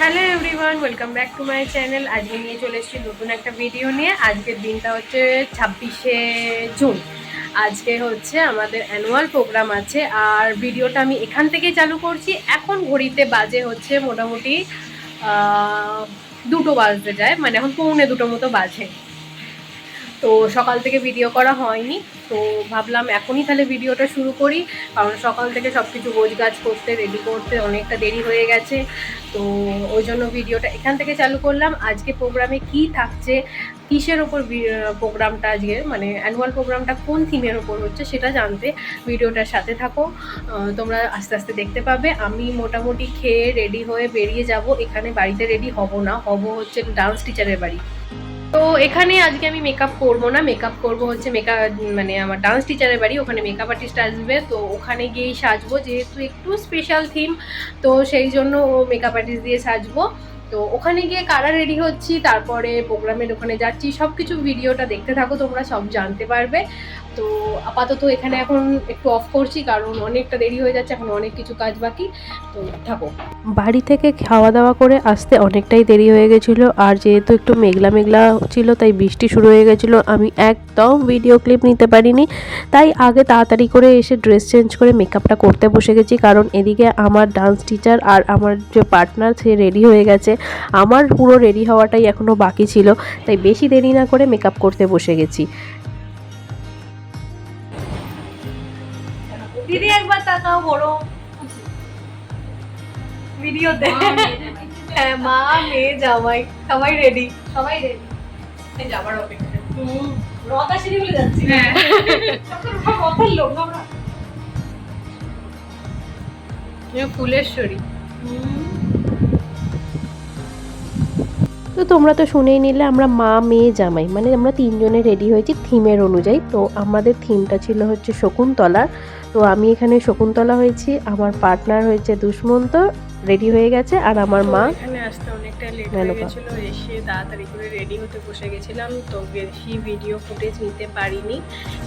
Hello everyone, welcome back to my channel. আজকে নিয়ে চলে এসেছি নতুন একটা ভিডিও নিয়ে। আজকের দিনটা হচ্ছে 26শে জুন। আজকে হচ্ছে আমাদের অ্যানুয়াল প্রোগ্রাম আছে, আর ভিডিওটা আমি এখান থেকেই চালু করছি। এখন ঘড়িতে বাজে হচ্ছে মোটামুটি 2টো বাজতে যায়, মানে এখন 1:45 মতো বাজে। তো সকাল থেকে ভিডিও করা হয়নি, তো ভাবলাম এখনই তাহলে ভিডিওটা শুরু করি, কারণ সকাল থেকে সব কিছু গোছগাছ করতে রেডি করতে অনেকটা দেরি হয়ে গেছে। তো ওই জন্য ভিডিওটা এখান থেকে চালু করলাম। আজকে প্রোগ্রামে কি থাকছে, কিসের ওপর প্রোগ্রামটা, আজকে মানে অ্যানুয়াল প্রোগ্রামটা কোন থিমের ওপর হচ্ছে সেটা জানতে ভিডিওটার সাথে থাকো। তোমরা আস্তে আস্তে দেখতে পাবে। আমি মোটামুটি খেয়ে রেডি হয়ে বেরিয়ে যাব। এখানে বাড়িতে রেডি হব না, হব হচ্ছে ডান্স টিচারের বাড়ি। তো এখানে আজকে আমি মেকআপ করব না, মেকআপ করব হচ্ছে মানে আমার ডান্স টিচারের বাড়ি, ওখানে মেকআপ আর্টিস্ট আসবে, তো ওখানে গিয়েই সাজবো, যেহেতু একটু স্পেশাল থিম, তো সেই জন্য ও মেকআপ আর্টিস্ট দিয়ে সাজবো। তো ওখানে গিয়ে কারা রেডি হচ্ছি, তারপরে প্রোগ্রামের ওখানে যাচ্ছি, সব কিছু ভিডিওটা দেখতে থাকো, তোমরা সব জানতে পারবে। তো আপাতত এখানে এখন একটু অফ করছি, কারণ অনেকটা দেরি হয়ে যাচ্ছে, এখন অনেক কিছু কাজ বাকি। তো থাকো। বাড়ি থেকে খাওয়া দাওয়া করে আসতে অনেকটাই দেরি হয়ে গেছিলো, আর যেহেতু একটু মেঘলা মেঘলা ছিল তাই বৃষ্টি শুরু হয়ে গেছিলো। আমি একদম ভিডিও ক্লিপ নিতে পারিনি, তাই আগে তাড়াতাড়ি করে এসে ড্রেস চেঞ্জ করে মেকআপটা করতে বসে গেছি, কারণ এদিকে আমার ডান্স টিচার আর আমার যে পার্টনার সে রেডি হয়ে গেছে, আমার পুরো রেডি হওয়াটাই এখনও বাকি ছিল, তাই বেশি দেরি না করে মেকআপ করতে বসে গেছি। দিদি একবার তাকাও, বড় ভিডিও দে। হ্যাঁ, মা মেয়ে জামাই সবাই রেডি, সবাই রেডি। যাবার অপেক্ষা। রথ আসেনি বলে যাচ্ছি। হ্যাঁ, রথের লোক আমরা। ফুলেশ্বরী। তো তোমরা তো শুনেই নিলে, আমরা মা মেয়ে জামাই মানে আমরা তিনজনে রেডি হয়েছি থিমের অনুযায়ী। তো আমাদের থিমটা ছিল হচ্ছে শকুন্তলার, তো আমি এখানে শকুন্তলা হয়েছি, আমার পার্টনার হয়েছে দুষ্মন্ত রেডি হয়ে গেছে, আর আমার মা এখানে আসতে অনেকটা লেট হয়ে গেছিল, এসে তাড়াতাড়ি করে রেডি হতে বসে গেছিলাম, তো বেশি ভিডিও ফুটেজ নিতে পারিনি।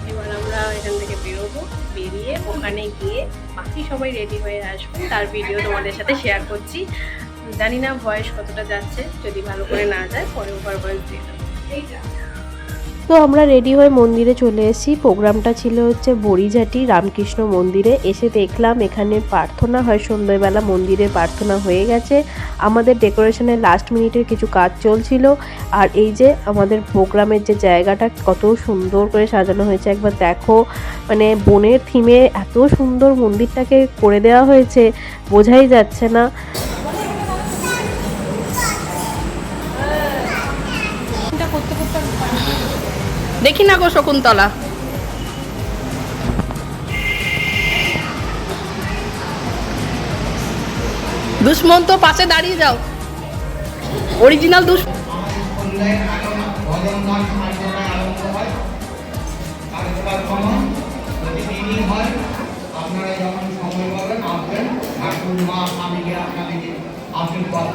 এবার আমরা এখান থেকে বেরোবো, বেরিয়ে ওখানে গিয়ে বাকি সবাই রেডি হয়ে আসবো, তার ভিডিও তোমাদের সাথে শেয়ার করছি। জানি না ভয়েস কতটা যাচ্ছে, যদি ভালো করে না যায় পরে ওভার ভয়েস দিয়ে দেবো। তো আমরা রেডি হয়ে মন্দিরে চলে এসেছি। প্রোগ্রামটা ছিল হচ্ছে বড়িঝাটি রামকৃষ্ণ মন্দিরে। এসে দেখলাম এখানে প্রার্থনা হয়, সন্ধ্যাবেলা মন্দিরে প্রার্থনা হয়ে গেছে, আমাদের ডেকোরেশনের লাস্ট মিনিটের কিছু কাজ চলছিল। আর এই যে আমাদের প্রোগ্রামের যে জায়গাটা কত সুন্দর করে সাজানো হয়েছে, একবার দেখো, মানে বনের থিমে এত সুন্দর মন্দিরটাকে করে দেওয়া হয়েছে, বোঝাই যাচ্ছে না। দেখি না গো শকুন্তলা, দুষ্মন্ত পাশে দাঁড়িয়ে যাও, অরিজিনাল আপনারা যখন সময় পাবেন আসবেন, ঠাকুরমা স্বামীকে আপনাদের আশীর্বাদ।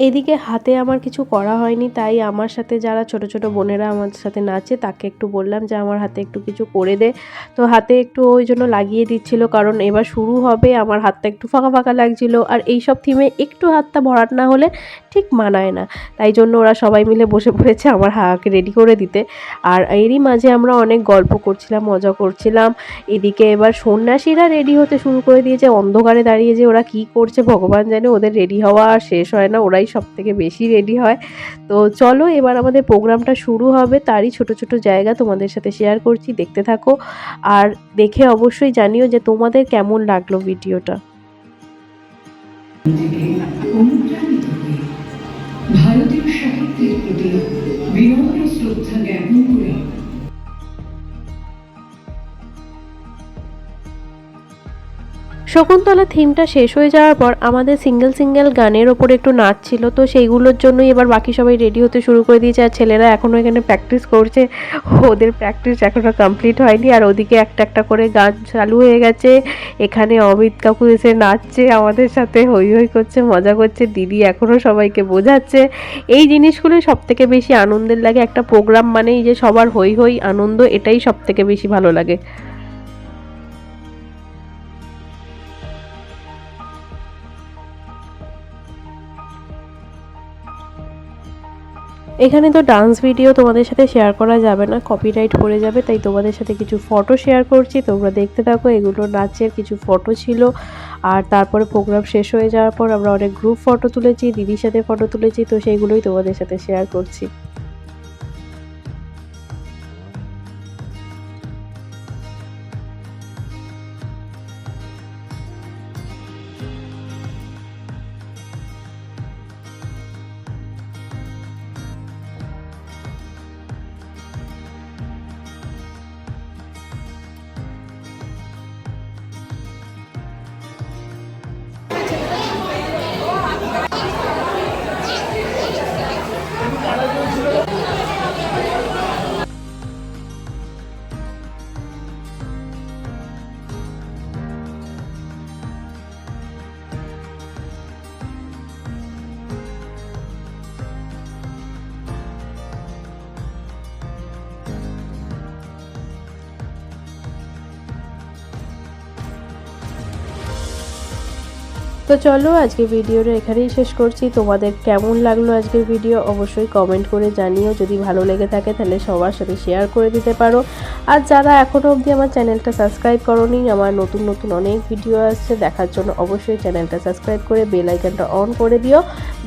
এদিকে হাতে আমার কিছু করা হয়নি, তাই আমার সাথে যারা ছোট ছোট বোনেরা আমার সাথে নাচে তাকে একটু বললাম যে আমার হাতে একটু কিছু করে দে। তো হাতে একটু ওই জন্য লাগিয়ে দিচ্ছিল, কারণ এবার শুরু হবে, আমার হাতটা একটু ফাঁকা ফাঁকা লাগছিল, আর এই সব থিমে একটু হাতটা ভরাট না হলে ঠিক মানায় না, তাই জন্য ওরা সবাই মিলে বসে পড়েছে আমার হাকে রেডি করে দিতে। আর এরই মাঝে আমরা অনেক গল্প করছিলাম, মজা করছিলাম। এদিকে এবার সন্ন্যাসীরা রেডি হতে শুরু করে দিয়েছে, অন্ধকারে দাঁড়িয়ে যে ওরা কি করছে ভগবান জানে, ওদের রেডি হওয়া আর শেষ হয় না, ওরাই সব থেকে বেশি রেডি হয়। তো চলো এবার আমাদের প্রোগ্রামটা শুরু হবে, তারই ছোট ছোট জায়গা তোমাদের সাথে শেয়ার করছি, দেখতে থাকো, আর দেখে অবশ্যই জানিও যে তোমাদের কেমন লাগলো ভিডিওটা। ভারতীয় সাহিত্যের প্রতি বিনম্র শ্রদ্ধা জ্ঞাপন করে শকুন্তলা থিমটা শেষ হয়ে যাওয়ার পর আমাদের সিঙ্গেল সিঙ্গেল গানের ওপর একটু নাচ ছিল, তো সেইগুলোর জন্যই এবার বাকি সবাই রেডি হতে শুরু করে দিয়েছে, আর ছেলেরা এখনও এখানে প্র্যাকটিস করছে, ওদের প্র্যাকটিস এখনও কমপ্লিট হয়নি। আর ওদিকে একটা একটা করে গান চালু হয়ে গেছে, এখানে অমিত কাকু এসে নাচছে আমাদের সাথে, হই হই করছে, মজা করছে, দিদি এখনও সবাইকে বোঝাচ্ছে। এই জিনিসগুলো সব থেকে বেশি আনন্দের লাগে, একটা প্রোগ্রাম মানেই যে সবার হই হই আনন্দ, এটাই সব থেকে বেশি ভালো লাগে। এখানে তো ডান্স ভিডিও তোমাদের সাথে শেয়ার করা যাবে না, কপিরাইট পড়ে যাবে, তাই তোমাদের সাথে কিছু ফটো শেয়ার করছি, তোমরা দেখতে থাকো। এগুলো নাচের কিছু ফটো ছিল। আর তারপরে প্রোগ্রাম শেষ হয়ে যাওয়ার পর আমরা অনেক গ্রুপ ফটো তুলেছি, দিদির সাথে ফটো তুলেছি, তো সেইগুলোই তোমাদের সাথে শেয়ার করছি। তো চলো আজকে ভিডিওটা এখানেই শেষ করছি। তোমাদের কেমন লাগলো আজকের ভিডিও অবশ্যই কমেন্ট করে জানিও। যদি ভালো লেগে থাকে তাহলে সবার সাথে শেয়ার করে দিতে পারো। আর যারা এখনও অবধি আমার চ্যানেলটা সাবস্ক্রাইব করোনি, আমার নতুন নতুন অনেক ভিডিও আসছে দেখার জন্য অবশ্যই চ্যানেলটা সাবস্ক্রাইব করে বেল আইকনটা অন করে দিও।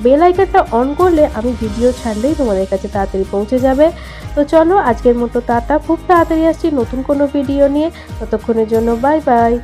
বেল আইকনটা অন করলে আমি ভিডিও ছাড়লেই তোমাদের কাছে তাড়াতাড়ি পৌঁছে যাবে। তো চলো আজকের মতো টাটা, খুব তাড়াতাড়ি আসছি নতুন কোনো ভিডিও নিয়ে। ততক্ষণের জন্য বাই বাই।